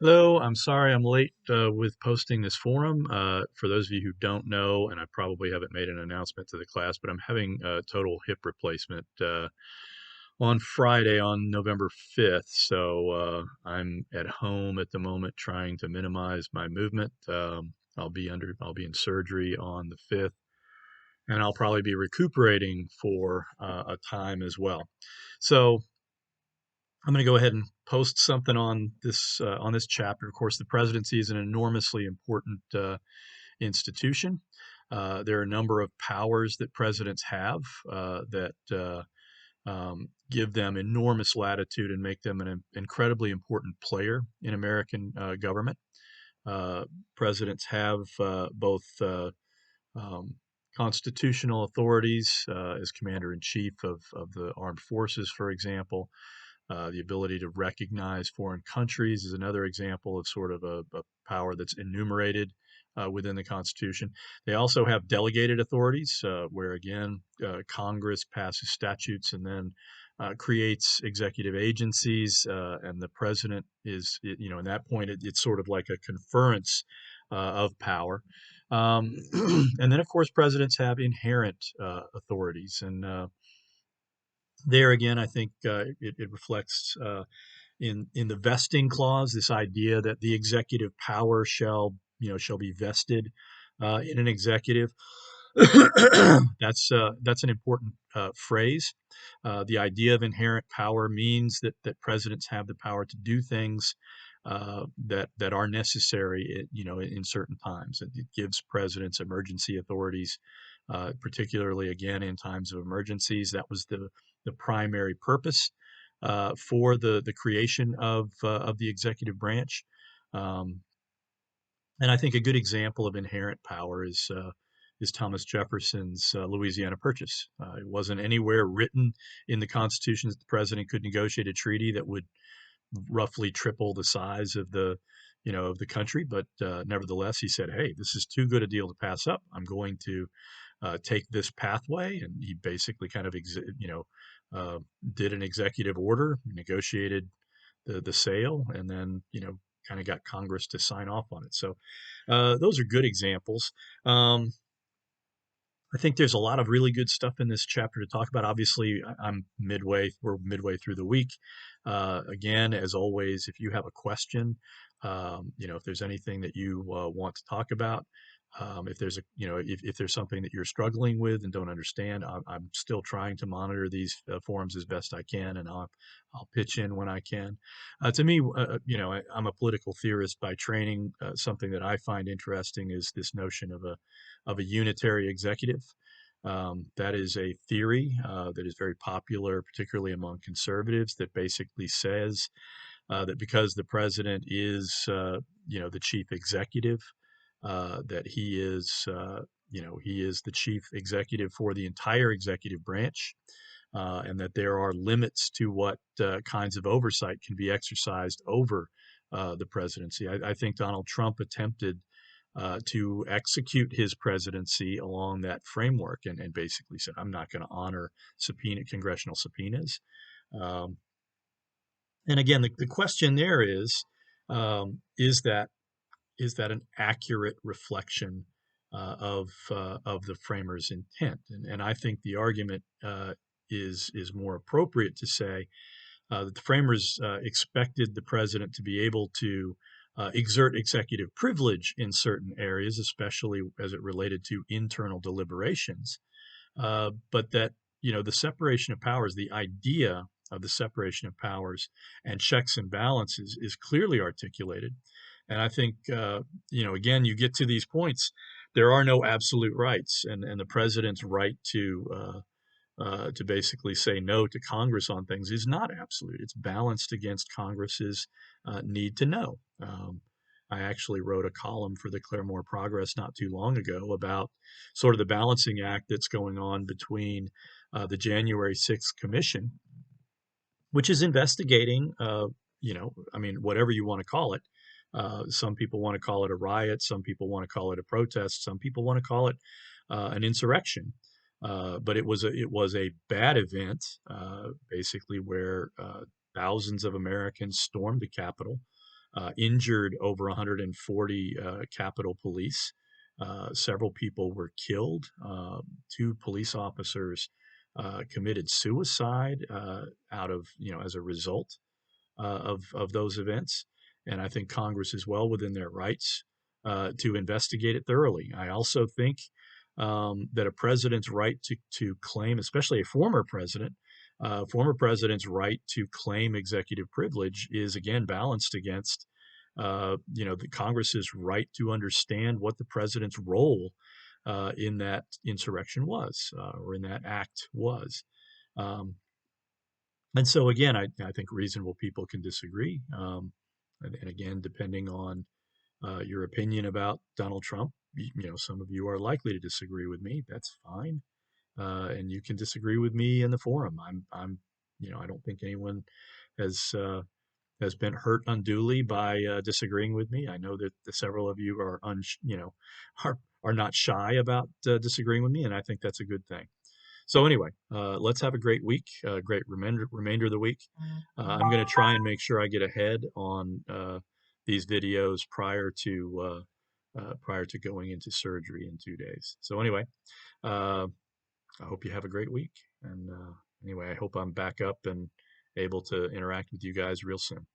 Hello, I'm sorry I'm late with posting this forum. For those of you who don't know, and I probably haven't made an announcement to the class, but I'm having a total hip replacement on Friday on November 5th. So I'm at home at the moment trying to minimize my movement. I'll be in surgery on the 5th, and I'll probably be recuperating for a time as well. So I'm going to go ahead and post something on this chapter. Of course, the presidency is an enormously important institution. There are a number of powers that presidents have that give them enormous latitude and make them an incredibly important player in American government. Uh, Presidents have both um, constitutional authorities as commander in chief of the armed forces, for example. The ability to recognize foreign countries is another example of sort of a power that's enumerated within the Constitution. They also have delegated authorities, where again, Congress passes statutes and then creates executive agencies, and the president is, in that point, it's sort of like a conference of power. And then, of course, presidents have inherent authorities, and there again, I think it reflects in the vesting clause this idea that the executive power shall be vested in an executive. That's an important phrase. The idea of inherent power means that presidents have the power to do things that are necessary, in certain times. It gives presidents emergency authorities, particularly again in times of emergencies. That was the primary purpose for the creation of the executive branch. Um, and I think a good example of inherent power is Thomas Jefferson's Louisiana Purchase. It wasn't anywhere written in the Constitution that the president could negotiate a treaty that would roughly triple the size of the country, but nevertheless, he said, "Hey, this is too good a deal to pass up. I'm going to take this pathway," and he basically kind of uh, did an executive order, negotiated the sale, and then kind of got Congress to sign off on it. So those are good examples. Um, I think there's a lot of really good stuff in this chapter to talk about. Obviously, we're midway through the week. Again, as always, if you have a question, if there's anything that you want to talk about, if there's if there's something that you're struggling with and don't understand, I'm still trying to monitor these forums as best I can, and I'll pitch in when I can. To me, I'm a political theorist by training. Something that I find interesting is this notion of a unitary executive. That is a theory that is very popular, particularly among conservatives, that basically says that because the president is, the chief executive, that he is the chief executive for the entire executive branch, and that there are limits to what kinds of oversight can be exercised over the presidency. I think Donald Trump attempted to execute his presidency along that framework, and basically said, "I'm not going to honor congressional subpoenas." Um, and again, the question there um, is that is that an accurate reflection of the framers' intent? And I think the argument is more appropriate to say that the framers expected the president to be able to exert executive privilege in certain areas, especially as it related to internal deliberations, but that the separation of powers, the idea of the separation of powers and checks and balances is clearly articulated. And I think again, you get to these points. There are no absolute rights, and the president's right to basically say no to Congress on things is not absolute. It's balanced against Congress's need to know. I actually wrote a column for the Claremore Progress not too long ago about sort of the balancing act that's going on between the January 6th Commission, which is investigating, I mean, whatever you want to call it. Some people want to call it a riot. Some people want to call it a protest. Some people want to call it an insurrection. But it was a bad event, basically where thousands of Americans stormed the Capitol, injured over 140 Capitol Police. Several people were killed. Two police officers committed suicide out of, as a result of those events. And I think Congress is well within their rights to investigate it thoroughly. I also think that a president's right to claim, especially a former president's right to claim executive privilege is again balanced against the Congress's right to understand what the president's role in that insurrection was or in that act was. Um, and so again, I think reasonable people can disagree. And again, depending on your opinion about Donald Trump, some of you are likely to disagree with me. That's fine. And you can disagree with me in the forum. I don't think anyone has has been hurt unduly by disagreeing with me. I know that several of you are not shy about disagreeing with me, and I think that's a good thing. So anyway, let's have a great week, great remainder of the week. I'm going to try and make sure I get ahead on these videos prior to going into surgery in 2 days. So anyway, uh, I hope you have a great week. And anyway, I hope I'm back up and able to interact with you guys real soon.